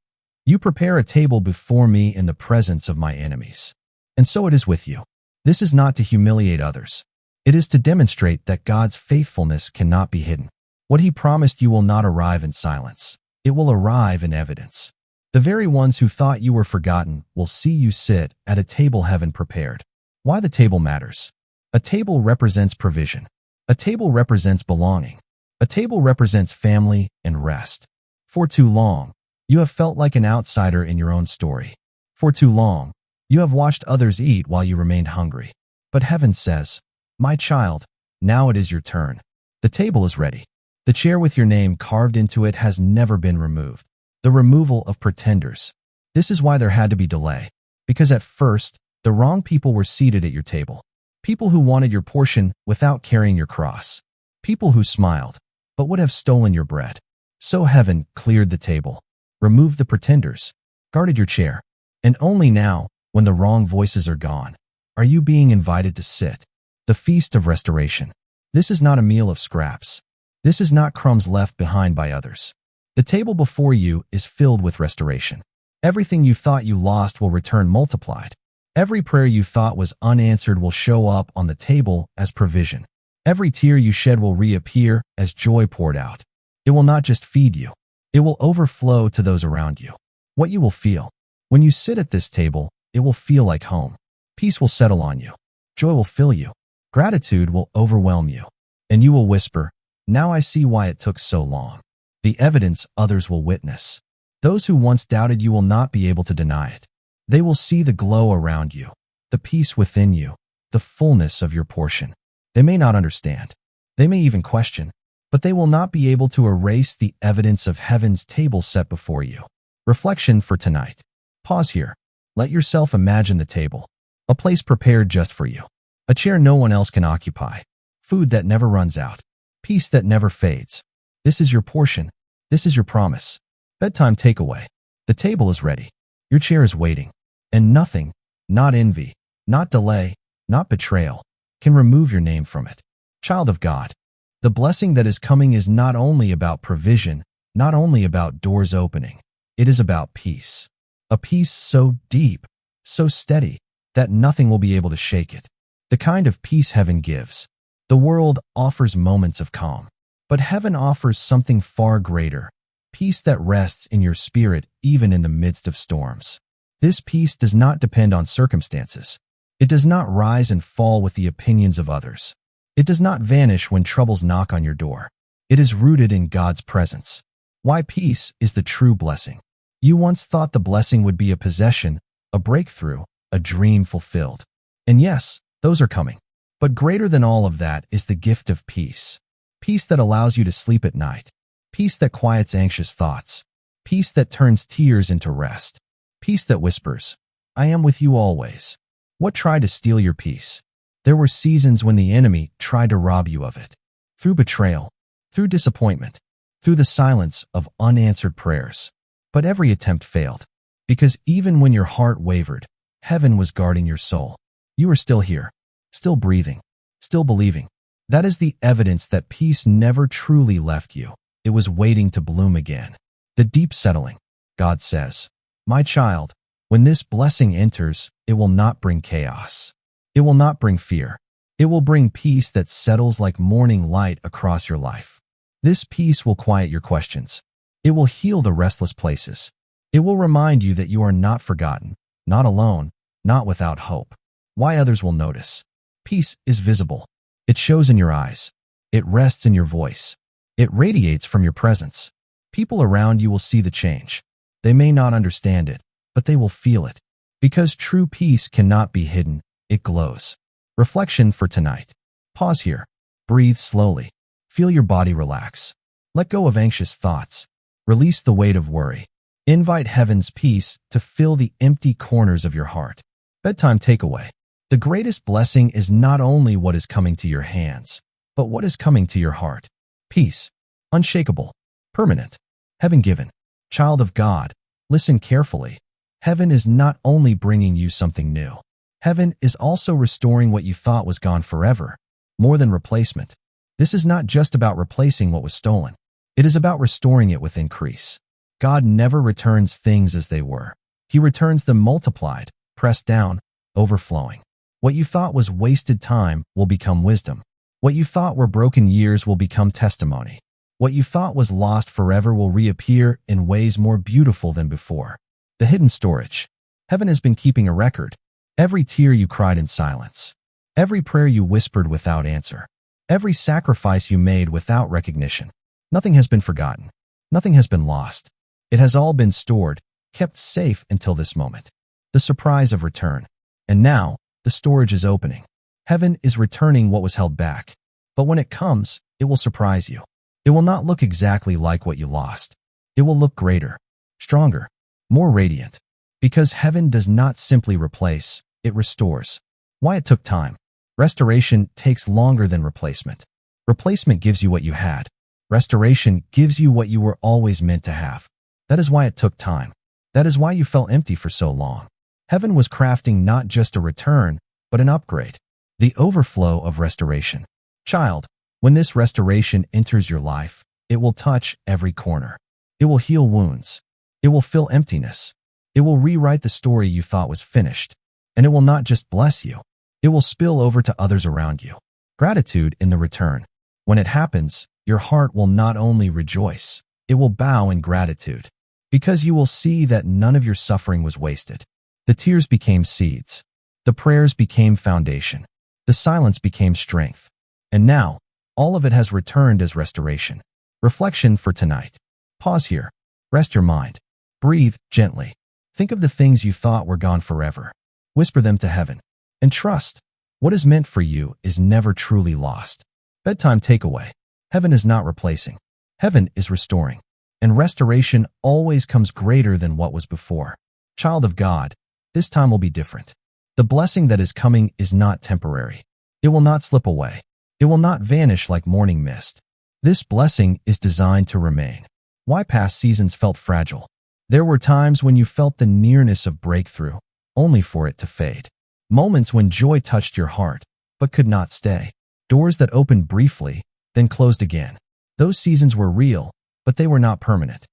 "You prepare a table before me in the presence of my enemies." And so it is with you. This is not to humiliate others. It is to demonstrate that God's faithfulness cannot be hidden. What he promised you will not arrive in silence. It will arrive in evidence. The very ones who thought you were forgotten will see you sit at a table heaven prepared. Why the table matters. A table represents provision. A table represents belonging. A table represents family and rest. For too long, you have felt like an outsider in your own story. For too long, you have watched others eat while you remained hungry. But heaven says, "My child, now it is your turn." The table is ready. The chair with your name carved into it has never been removed. The removal of pretenders. This is why there had to be delay. Because at first, the wrong people were seated at your table. People who wanted your portion without carrying your cross. People who smiled, but would have stolen your bread. So heaven cleared the table, removed the pretenders, guarded your chair. And only now, when the wrong voices are gone, are you being invited to sit. The feast of restoration. This is not a meal of scraps. This is not crumbs left behind by others. The table before you is filled with restoration. Everything you thought you lost will return multiplied. Every prayer you thought was unanswered will show up on the table as provision. Every tear you shed will reappear as joy poured out. It will not just feed you. It will overflow to those around you. What you will feel. When you sit at this table, it will feel like home. Peace will settle on you. Joy will fill you. Gratitude will overwhelm you. And you will whisper, "Now I see why it took so long." The evidence others will witness. Those who once doubted you will not be able to deny it. They will see the glow around you, the peace within you, the fullness of your portion. They may not understand. They may even question, but they will not be able to erase the evidence of heaven's table set before you. Reflection for tonight. Pause here. Let yourself imagine the table. A place prepared just for you. A chair no one else can occupy. Food that never runs out. Peace that never fades. This is your portion. This is your promise. Bedtime takeaway. The table is ready. Your chair is waiting. And nothing, not envy, not delay, not betrayal, can remove your name from it. Child of God, the blessing that is coming is not only about provision, not only about doors opening. It is about peace. A peace so deep, so steady, that nothing will be able to shake it. The kind of peace heaven gives. The world offers moments of calm, but heaven offers something far greater. Peace that rests in your spirit even in the midst of storms. This peace does not depend on circumstances. It does not rise and fall with the opinions of others. It does not vanish when troubles knock on your door. It is rooted in God's presence. Why peace is the true blessing. You once thought the blessing would be a possession, a breakthrough, a dream fulfilled. And yes, those are coming. But greater than all of that is the gift of peace. Peace that allows you to sleep at night. Peace that quiets anxious thoughts. Peace that turns tears into rest. Peace that whispers, I am with you always. What tried to steal your peace? There were seasons when the enemy tried to rob you of it. Through betrayal, through disappointment, through the silence of unanswered prayers. But every attempt failed. Because even when your heart wavered, heaven was guarding your soul. You are still here, still breathing, still believing. That is the evidence that peace never truly left you. It was waiting to bloom again. The deep settling. God says, my child, when this blessing enters, it will not bring chaos. It will not bring fear. It will bring peace that settles like morning light across your life. This peace will quiet your questions. It will heal the restless places. It will remind you that you are not forgotten, not alone, not without hope. Why others will notice. Peace is visible. It shows in your eyes. It rests in your voice. It radiates from your presence. People around you will see the change. They may not understand it, but they will feel it. Because true peace cannot be hidden, it glows. Reflection for tonight. Pause here. Breathe slowly. Feel your body relax. Let go of anxious thoughts. Release the weight of worry. Invite heaven's peace to fill the empty corners of your heart. Bedtime takeaway. The greatest blessing is not only what is coming to your hands, but what is coming to your heart. Peace. Unshakable. Permanent. Heaven given. Child of God, listen carefully. Heaven is not only bringing you something new. Heaven is also restoring what you thought was gone forever. More than replacement. This is not just about replacing what was stolen. It is about restoring it with increase. God never returns things as they were. He returns them multiplied, pressed down, overflowing. What you thought was wasted time will become wisdom. What you thought were broken years will become testimony. What you thought was lost forever will reappear in ways more beautiful than before. The hidden storage. Heaven has been keeping a record. Every tear you cried in silence. Every prayer you whispered without answer. Every sacrifice you made without recognition. Nothing has been forgotten. Nothing has been lost. It has all been stored, kept safe until this moment. The surprise of return. And now, the storage is opening. Heaven is returning what was held back. But when it comes, it will surprise you. It will not look exactly like what you lost. It will look greater, stronger, more radiant. Because heaven does not simply replace, it restores. Why it took time. Restoration takes longer than replacement. Replacement gives you what you had. Restoration gives you what you were always meant to have. That is why it took time. That is why you felt empty for so long. Heaven was crafting not just a return, but an upgrade. The overflow of restoration. Child, when this restoration enters your life, it will touch every corner. It will heal wounds. It will fill emptiness. It will rewrite the story you thought was finished. And it will not just bless you. It will spill over to others around you. Gratitude in the return. When it happens, your heart will not only rejoice, it will bow in gratitude. Because you will see that none of your suffering was wasted. The tears became seeds. The prayers became foundation. The silence became strength. And now, all of it has returned as restoration. Reflection for tonight. Pause here. Rest your mind. Breathe gently. Think of the things you thought were gone forever. Whisper them to heaven. And trust, what is meant for you is never truly lost. Bedtime takeaway. Heaven is not replacing. Heaven is restoring. And restoration always comes greater than what was before. Child of God, this time will be different. The blessing that is coming is not temporary. It will not slip away. It will not vanish like morning mist. This blessing is designed to remain. Why past seasons felt fragile. There were times when you felt the nearness of breakthrough, only for it to fade. Moments when joy touched your heart, but could not stay. Doors that opened briefly, then closed again. Those seasons were real, but they were not permanent.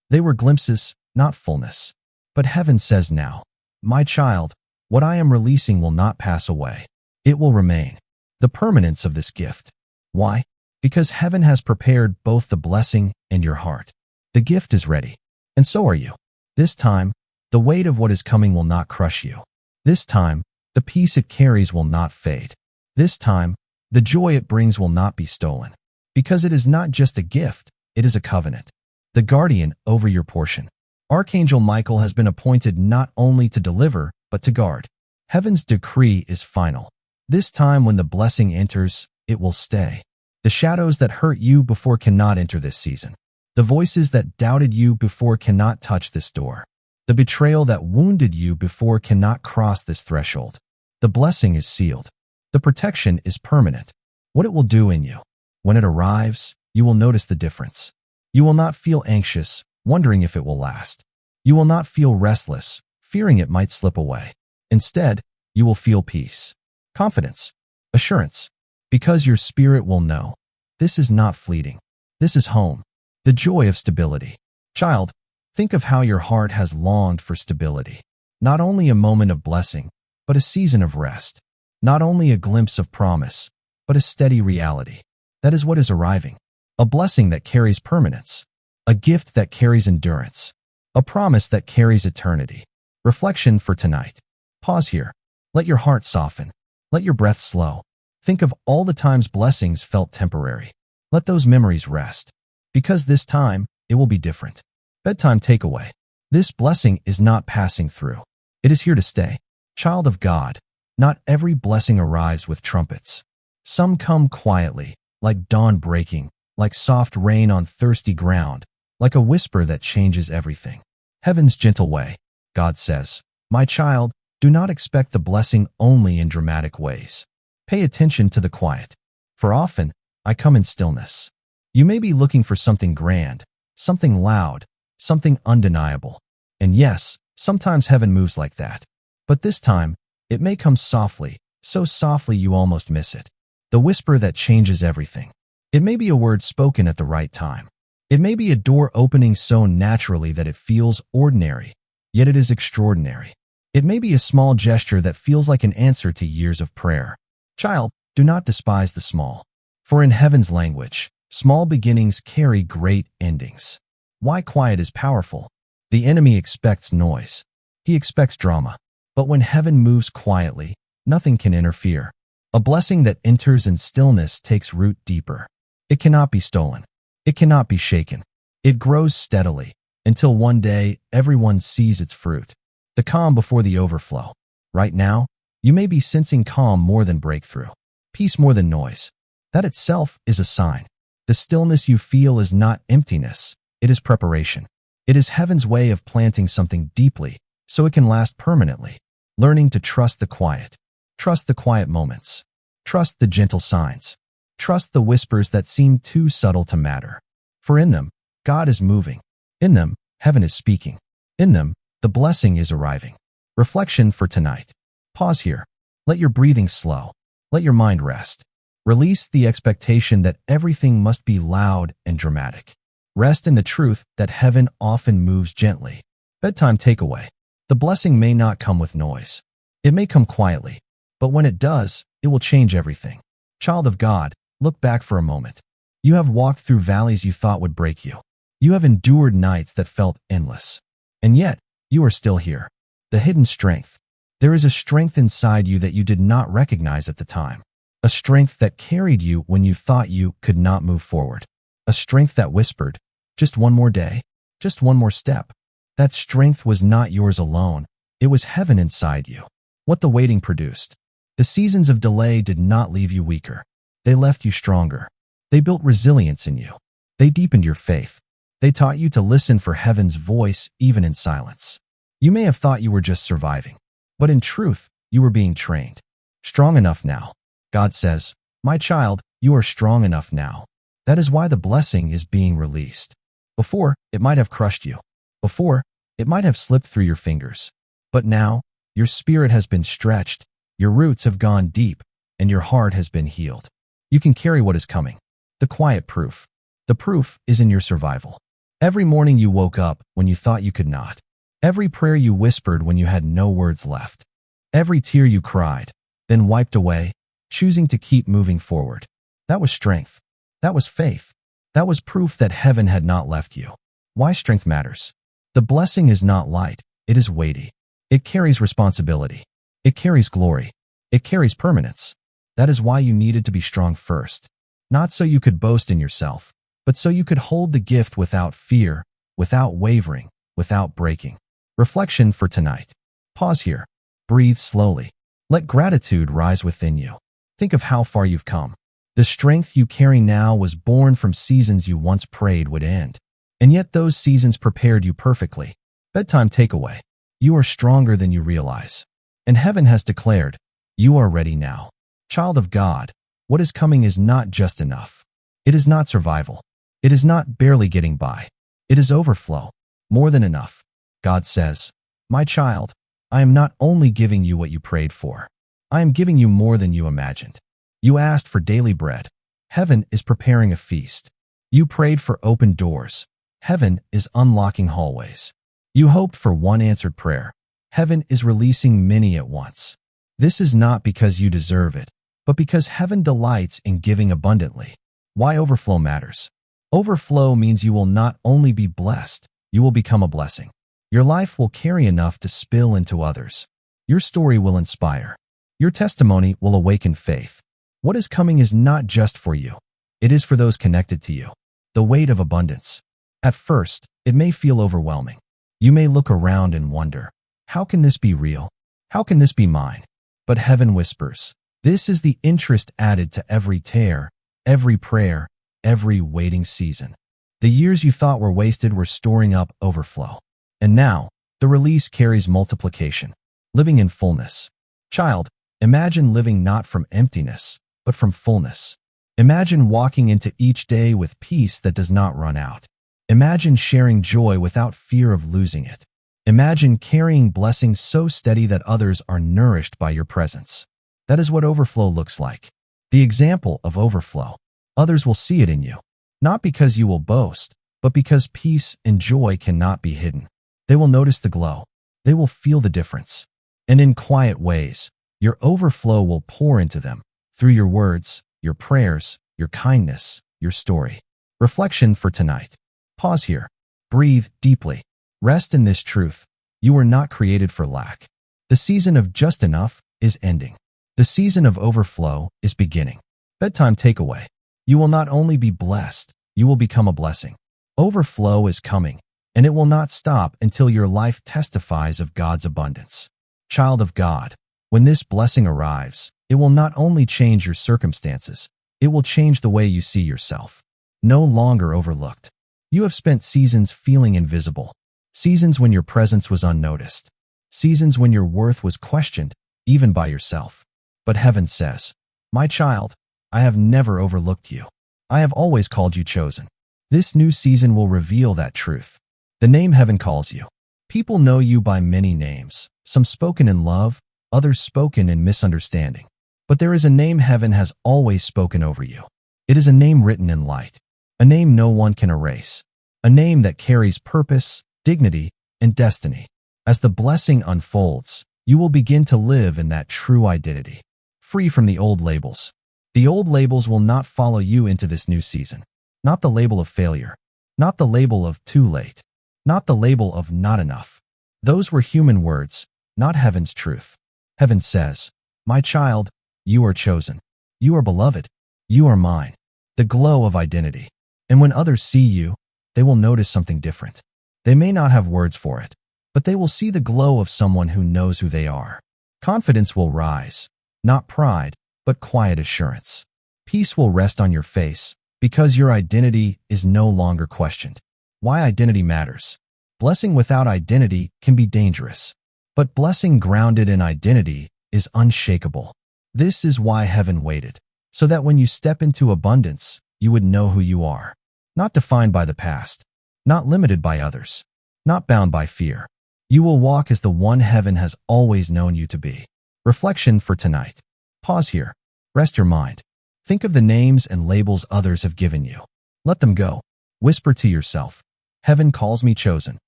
They were glimpses, not fullness. But heaven says now, my child, what I am releasing will not pass away. It will remain. The permanence of this gift. Why? Because heaven has prepared both the blessing and your heart. The gift is ready, and so are you. This time, the weight of what is coming will not crush you. This time, the peace it carries will not fade. This time, the joy it brings will not be stolen. Because it is not just a gift, it is a covenant. The guardian over your portion. Archangel Michael has been appointed not only to deliver, but to guard. Heaven's decree is final. This time when the blessing enters, it will stay. The shadows that hurt you before cannot enter this season. The voices that doubted you before cannot touch this door. The betrayal that wounded you before cannot cross this threshold. The blessing is sealed. The protection is permanent. What it will do in you. When it arrives, you will notice the difference. You will not feel anxious, wondering if it will last. You will not feel restless, fearing it might slip away. Instead, you will feel peace, confidence, assurance, because your spirit will know. This is not fleeting. This is home. The joy of stability. Child, think of how your heart has longed for stability. Not only a moment of blessing, but a season of rest. Not only a glimpse of promise, but a steady reality. That is what is arriving. A blessing that carries permanence. A gift that carries endurance. A promise that carries eternity. Reflection for tonight. Pause here. Let your heart soften. Let your breath slow. Think of all the times blessings felt temporary. Let those memories rest. Because this time, it will be different. Bedtime takeaway. This blessing is not passing through. It is here to stay. Child of God, not every blessing arrives with trumpets. Some come quietly, like dawn breaking, like soft rain on thirsty ground, like a whisper that changes everything. Heaven's gentle way. God says, my child, do not expect the blessing only in dramatic ways. Pay attention to the quiet. For often, I come in stillness. You may be looking for something grand, something loud, something undeniable. And yes, sometimes heaven moves like that. But this time, it may come softly, so softly you almost miss it. The whisper that changes everything. It may be a word spoken at the right time. It may be a door opening so naturally that it feels ordinary, yet it is extraordinary. It may be a small gesture that feels like an answer to years of prayer. Child, do not despise the small. For in heaven's language, small beginnings carry great endings. Why quiet is powerful. The enemy expects noise. He expects drama. But when heaven moves quietly, nothing can interfere. A blessing that enters in stillness takes root deeper. It cannot be stolen. It cannot be shaken. It grows steadily, until one day everyone sees its fruit. The calm before the overflow. Right now, you may be sensing calm more than breakthrough. Peace more than noise. That itself is a sign. The stillness you feel is not emptiness. It is preparation. It is heaven's way of planting something deeply, so it can last permanently. Learning to trust the quiet. Trust the quiet moments. Trust the gentle signs. Trust the whispers that seem too subtle to matter. For in them, God is moving. In them, heaven is speaking. In them, the blessing is arriving. Reflection for tonight. Pause here. Let your breathing slow. Let your mind rest. Release the expectation that everything must be loud and dramatic. Rest in the truth that heaven often moves gently. Bedtime takeaway. The blessing may not come with noise. It may come quietly, but when it does, it will change everything. Child of God, look back for a moment. You have walked through valleys you thought would break you. You have endured nights that felt endless. And yet, you are still here. The hidden strength. There is a strength inside you that you did not recognize at the time. A strength that carried you when you thought you could not move forward. A strength that whispered, just one more day, just one more step. That strength was not yours alone. It was heaven inside you. What the waiting produced. The seasons of delay did not leave you weaker. They left you stronger. They built resilience in you. They deepened your faith. They taught you to listen for heaven's voice even in silence. You may have thought you were just surviving, but in truth, you were being trained. Strong enough now. God says, my child, you are strong enough now. That is why the blessing is being released. Before, it might have crushed you. Before, it might have slipped through your fingers. But now, your spirit has been stretched, your roots have gone deep, and your heart has been healed. You can carry what is coming. The quiet proof. The proof is in your survival. Every morning you woke up when you thought you could not. Every prayer you whispered when you had no words left. Every tear you cried, then wiped away, choosing to keep moving forward. That was strength. That was faith. That was proof that heaven had not left you. Why strength matters. The blessing is not light, it is weighty. It carries responsibility. It carries glory. It carries permanence. That is why you needed to be strong first. not so you could boast in yourself, but so you could hold the gift without fear, without wavering, without breaking. Reflection for tonight. Pause here. Breathe slowly. Let gratitude rise within you. Think of how far you've come. The strength you carry now was born from seasons you once prayed would end. And yet those seasons prepared you perfectly. Bedtime takeaway. You are stronger than you realize. And heaven has declared, you are ready now. Child of God, what is coming is not just enough. It is not survival. It is not barely getting by. It is overflow. More than enough. God says, my child, I am not only giving you what you prayed for. I am giving you more than you imagined. You asked for daily bread. Heaven is preparing a feast. You prayed for open doors. Heaven is unlocking hallways. You hoped for one answered prayer. Heaven is releasing many at once. This is not because you deserve it, but because heaven delights in giving abundantly. Why overflow matters. Overflow means you will not only be blessed, you will become a blessing. Your life will carry enough to spill into others. Your story will inspire. Your testimony will awaken faith. What is coming is not just for you. It is for those connected to you. The weight of abundance. At first, it may feel overwhelming. You may look around and wonder, how can this be real? How can this be mine? But heaven whispers, this is the interest added to every tear, every prayer, every waiting season. The years you thought were wasted were storing up overflow. And now, the release carries multiplication, living in fullness. Child, imagine living not from emptiness, but from fullness. Imagine walking into each day with peace that does not run out. Imagine sharing joy without fear of losing it. Imagine carrying blessings so steady that others are nourished by your presence. That is what overflow looks like. The example of overflow. Others will see it in you, not because you will boast, but because peace and joy cannot be hidden. They will notice the glow. They will feel the difference. And in quiet ways, your overflow will pour into them through your words, your prayers, your kindness, your story. Reflection for tonight. Pause here. Breathe deeply. Rest in this truth. You were not created for lack. The season of just enough is ending. The season of overflow is beginning. Bedtime takeaway. You will not only be blessed, you will become a blessing. Overflow is coming, and it will not stop until your life testifies of God's abundance. Child of God, when this blessing arrives, it will not only change your circumstances, it will change the way you see yourself. No longer overlooked. You have spent seasons feeling invisible, seasons when your presence was unnoticed, seasons when your worth was questioned, even by yourself. But heaven says, my child, I have never overlooked you. I have always called you chosen. This new season will reveal that truth. The name heaven calls you. People know you by many names, some spoken in love, others spoken in misunderstanding. But there is a name heaven has always spoken over you. It is a name written in light, a name no one can erase, a name that carries purpose, dignity, and destiny. As the blessing unfolds, you will begin to live in that true identity, free from the old labels. The old labels will not follow you into this new season. Not the label of failure, not the label of too late, not the label of not enough. Those were human words, not heaven's truth. Heaven says, my child, you are chosen. You are beloved. You are mine. The glow of identity. And when others see you, they will notice something different. They may not have words for it, but they will see the glow of someone who knows who they are. Confidence will rise, not pride, but quiet assurance. Peace will rest on your face, because your identity is no longer questioned. Why identity matters. Blessing without identity can be dangerous, but blessing grounded in identity is unshakable. This is why heaven waited, so that when you step into abundance, you would know who you are. Not defined by the past, not limited by others, not bound by fear. You will walk as the one heaven has always known you to be. Reflection for tonight. Pause here. Rest your mind. Think of the names and labels others have given you. Let them go. Whisper to yourself, heaven calls me chosen.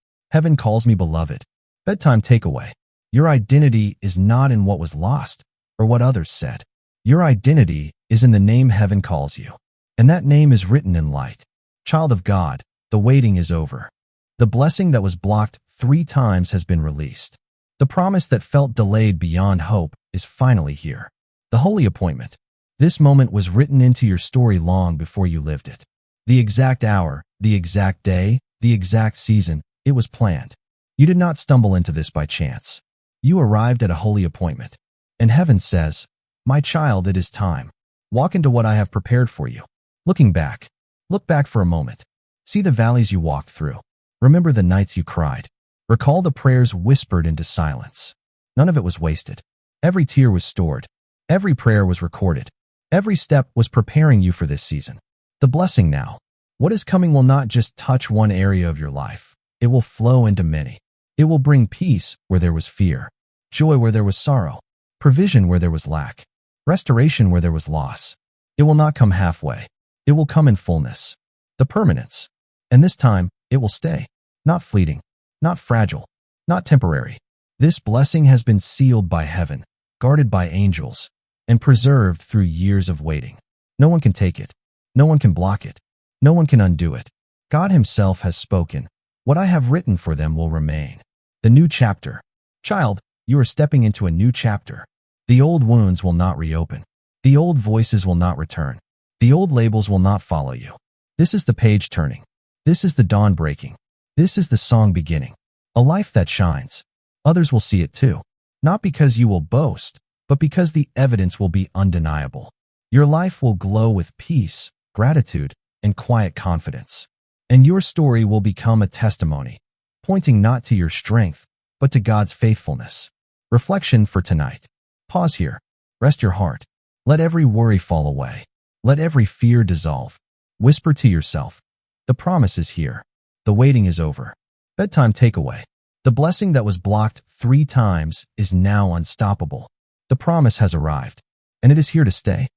Heaven calls me beloved. Bedtime takeaway. Your identity is not in what was lost or what others said. Your identity is in the name heaven calls you. And that name is written in light. Child of God, the waiting is over. The blessing that was blocked 3 times has been released. The promise that felt delayed beyond hope is finally here. The holy appointment. This moment was written into your story long before you lived it. The exact hour, the exact day, the exact season, it was planned. You did not stumble into this by chance. You arrived at a holy appointment. And heaven says, "My child, it is time. Walk into what I have prepared for you." Looking back, look back for a moment. See the valleys you walked through. Remember the nights you cried. Recall the prayers whispered into silence. None of it was wasted. Every tear was stored. Every prayer was recorded. Every step was preparing you for this season. The blessing now. What is coming will not just touch one area of your life. It will flow into many. It will bring peace where there was fear, joy where there was sorrow, provision where there was lack, restoration where there was loss. It will not come halfway. It will come in fullness. The permanence. And this time, it will stay. Not fleeting, not fragile, not temporary. This blessing has been sealed by heaven, guarded by angels, and preserved through years of waiting. No one can take it. No one can block it. No one can undo it. God himself has spoken. What I have written for them will remain. The new chapter. Child, you are stepping into a new chapter. The old wounds will not reopen. The old voices will not return. The old labels will not follow you. This is the page turning. This is the dawn breaking. This is the song beginning. A life that shines. Others will see it too. Not because you will boast, but because the evidence will be undeniable. Your life will glow with peace, gratitude, and quiet confidence. And your story will become a testimony, pointing not to your strength, but to God's faithfulness. Reflection for tonight. Pause here. Rest your heart. Let every worry fall away. Let every fear dissolve. Whisper to yourself, the promise is here. The waiting is over. Bedtime takeaway. The blessing that was blocked 3 times is now unstoppable. The promise has arrived, and it is here to stay.